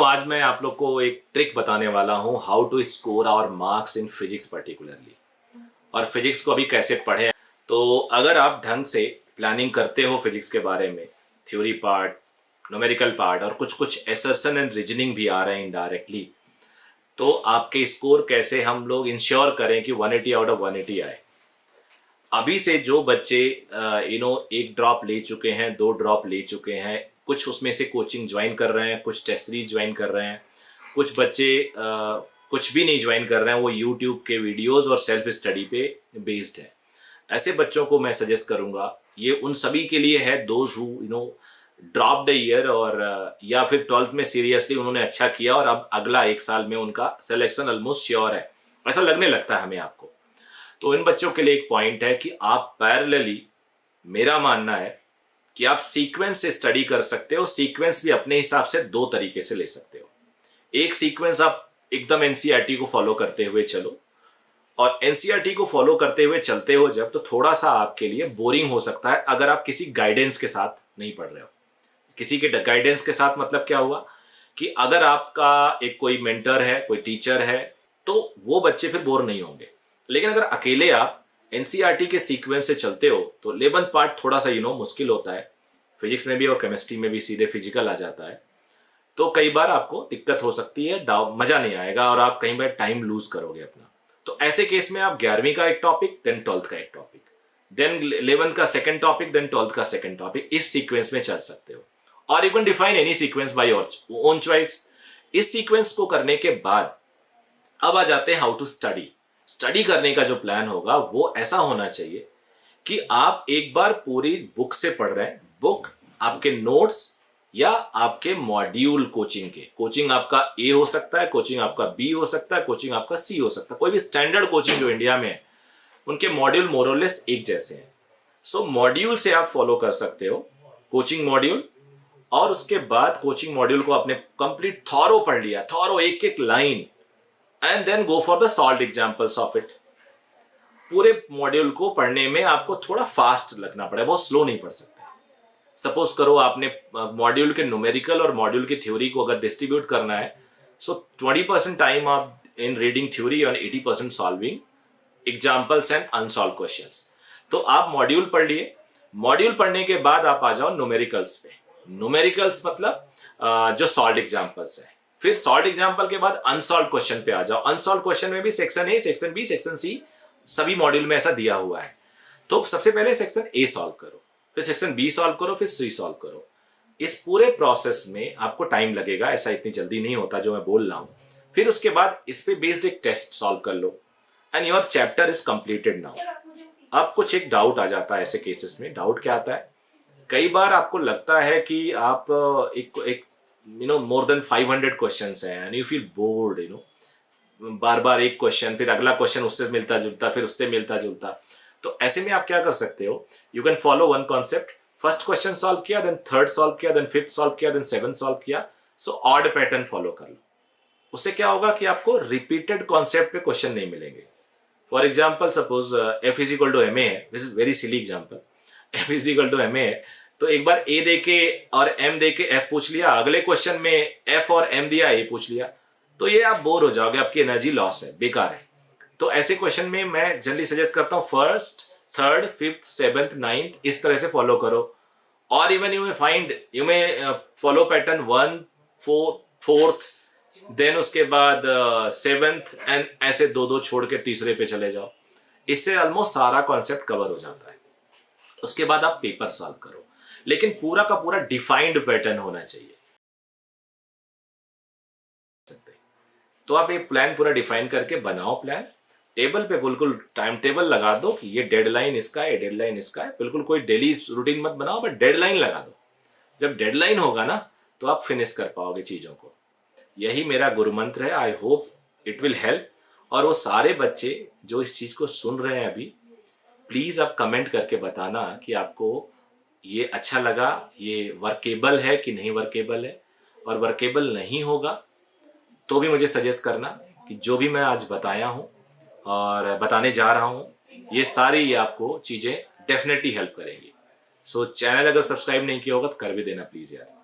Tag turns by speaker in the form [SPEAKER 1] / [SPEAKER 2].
[SPEAKER 1] आज मैं आप लोग को एक ट्रिक बताने वाला हूँ, how to score our marks in physics particularly. और फिजिक्स को अभी कैसे पढ़े। तो अगर आप ढंग से प्लानिंग करते हो फिजिक्स के बारे में, थ्योरी पार्ट, न्यूमेरिकल पार्ट और कुछ कुछ एसर्शन एंड रीजनिंग भी आ रहे हैं इनडायरेक्टली, तो आपके स्कोर कैसे हम लोग इंश्योर करें कि 180 आउट ऑफ 180 आए। अभी से जो बच्चे एक ड्रॉप ले चुके हैं, 2 ड्रॉप ले चुके हैं, कुछ उसमें से कोचिंग ज्वाइन कर रहे हैं, कुछ टेस्ट सीरीज ज्वाइन कर रहे हैं, कुछ बच्चे कुछ भी नहीं ज्वाइन कर रहे हैं, वो यूट्यूब के वीडियोस और सेल्फ स्टडी पे बेस्ड है। ऐसे बच्चों को मैं सजेस्ट करूंगा, ये उन सभी के लिए है those who drop the year और या फिर 12th में सीरियसली उन्होंने अच्छा किया और अब अगला 1 साल में उनका सिलेक्शन ऑलमोस्ट श्योर है, ऐसा लगने लगता है हमें आपको। तो इन बच्चों के लिए एक पॉइंट है कि आप पैरेलली, मेरा मानना है कि आप सीक्वेंस से स्टडी कर सकते हो। सीक्वेंस भी अपने हिसाब से 2 तरीके से ले सकते हो। एक सीक्वेंस आप एकदम एनसीईआरटी को फॉलो करते हुए चलो, और एनसीईआरटी को फॉलो करते हुए चलते हो जब, तो थोड़ा सा आपके लिए बोरिंग हो सकता है अगर आप किसी गाइडेंस के साथ नहीं पढ़ रहे हो। किसी के गाइडेंस के साथ मतलब क्या हुआ कि अगर आपका एक कोई मेंटर है, कोई टीचर है, तो वो बच्चे फिर बोर नहीं होंगे। लेकिन अगर अकेले आप एनसीईआरटी के सीक्वेंस से चलते हो तो 11th पार्ट थोड़ा सा मुश्किल होता है। फिजिक्स में भी और केमिस्ट्री में भी सीधे फिजिकल आ जाता है, तो कई बार आपको दिक्कत हो सकती है, मजा नहीं आएगा और आप कहीं बार टाइम लूज करोगे अपना। तो ऐसे केस में आप 11वीं का एक टॉपिक, देन 12th का एक टॉपिक, देन 11th का सेकंड टॉपिक, देन 12th का सेकंड टॉपिक, इस सीक्वेंस में चल सकते हो। और you can define any sequence by your own choice. इस सीक्वेंस को करने के बाद अब आ जाते हैं हाउ टू स्टडी। स्टडी करने का जो प्लान होगा वो ऐसा होना चाहिए कि आप एक बार पूरी बुक से पढ़ रहे हैं, बुक, आपके नोट्स या आपके मॉड्यूल कोचिंग के। कोचिंग आपका ए हो सकता है, कोचिंग आपका बी हो सकता है, कोचिंग आपका सी हो सकता है। कोई भी स्टैंडर्ड कोचिंग जो इंडिया में है, उनके मॉड्यूल मोरलेस एक जैसे हैं। सो मॉड्यूल से आप फॉलो कर सकते हो, कोचिंग मॉड्यूल, और उसके बाद कोचिंग मॉड्यूल को आपने कंप्लीट थॉरो पढ़ लिया, थॉरो एक एक line, and then go for the solve examples of it. पूरे मॉड्यूल को पढ़ने में आपको थोड़ा फास्ट लगना पड़ेगा, बहुत स्लो नहीं पढ़ सकते। सपोज करो आपने मॉड्यूल के न्यूमेरिकल और मॉड्यूल की थ्योरी को अगर डिस्ट्रीब्यूट करना है, सो 20% टाइम आप इन रीडिंग थ्योरी और 80% solving examples and unsolve questions. तो आप मॉड्यूल पढ़ लिए, मॉड्यूल पढ़ने के बाद आप आ जाओ न्यूमेरिकल्स पे। न्यूमेरिकल्स मतलब जो सॉल्व एग्जाम्पल्स है। फिर सॉल्व एग्जाम्पल के बाद अनसॉल्व क्वेश्चन पे आ जाओ। अनसॉल्व क्वेश्चन में भी section A, section B, section C, सभी मॉड्यूल में ऐसा दिया हुआ है। तो सबसे पहले सेक्शन ए सॉल्व करो, फिर सेक्शन बी सॉल्व करो, फिर सी सॉल्व करो। इस पूरे प्रोसेस में आपको टाइम लगेगा, ऐसा इतनी जल्दी नहीं होता जो मैं बोल रहा हूं। फिर उसके बाद इस पे बेस्ड एक टेस्ट सॉल्व कर लो and your chapter is completed now. अब कुछ एक डाउट आ जाता है ऐसे केसेस में। डाउट क्या आता है, कई बार आपको लगता है कि आप एक मोर देन 500 क्वेश्चंस हैं एंड यू फील बोर्ड, बार बार एक क्वेश्चन, फिर अगला क्वेश्चन उससे मिलता जुलता, फिर उससे मिलता जुलता। तो ऐसे में आप क्या कर सकते हो, you can follow one concept. First question solve किया, देन थर्ड सॉल्व किया, देन फिफ्थ सॉल्व किया, देन सेवन सॉल्व किया। सो ऑड पैटर्न फॉलो कर लो। उससे क्या होगा कि आपको रिपीटेड कॉन्सेप्ट पे क्वेश्चन नहीं मिलेंगे। For example suppose F is equal to M A है, this is very silly example. F is equal to M A है, तो एक बार ए देके और एम देके एफ पूछ लिया, अगले क्वेश्चन में एफ और एम दिया, ए पूछ लिया, तो ये आप बोर हो जाओगे, आपकी एनर्जी लॉस है, बेकार है। तो ऐसे क्वेश्चन में मैं जनरली सजेस्ट करता हूँ first, third, fifth, seventh, ninth, इस तरह से फॉलो करो। और even you may follow pattern 1, 4, 4th, then उसके बाद 7th, एंड ऐसे 2-2 छोड़ के तीसरे पे चले जाओ। इससे ऑलमोस्ट सारा कॉन्सेप्ट कवर हो जाता है। उसके बाद आप पेपर सॉल्व करो, लेकिन पूरा का पूरा डिफाइंड पैटर्न होना चाहिए। तो आप एक प्लान पूरा डिफाइन करके बनाओ प्लान, टेबल पे बिल्कुल टाइम टेबल लगा दो कि ये डेडलाइन इसका है, डेडलाइन इसका है। बिल्कुल कोई डेली रूटीन मत बनाओ, बट डेडलाइन लगा दो। जब डेडलाइन होगा ना, तो आप फिनिश कर पाओगे चीज़ों को। यही मेरा गुरु मंत्र है। I hope it will help. और वो सारे बच्चे जो इस चीज़ को सुन रहे हैं अभी, प्लीज़ आप कमेंट करके बताना कि आपको ये अच्छा लगा, ये वर्केबल है कि नहीं वर्केबल है। और वर्केबल नहीं होगा तो भी मुझे सजेस्ट करना कि जो भी मैं आज बताया हूँ और बताने जा रहा हूँ, ये सारी आपको चीज़ें डेफिनेटली हेल्प करेंगी। सो चैनल अगर सब्सक्राइब नहीं किया होगा तो कर भी देना प्लीज़ यार।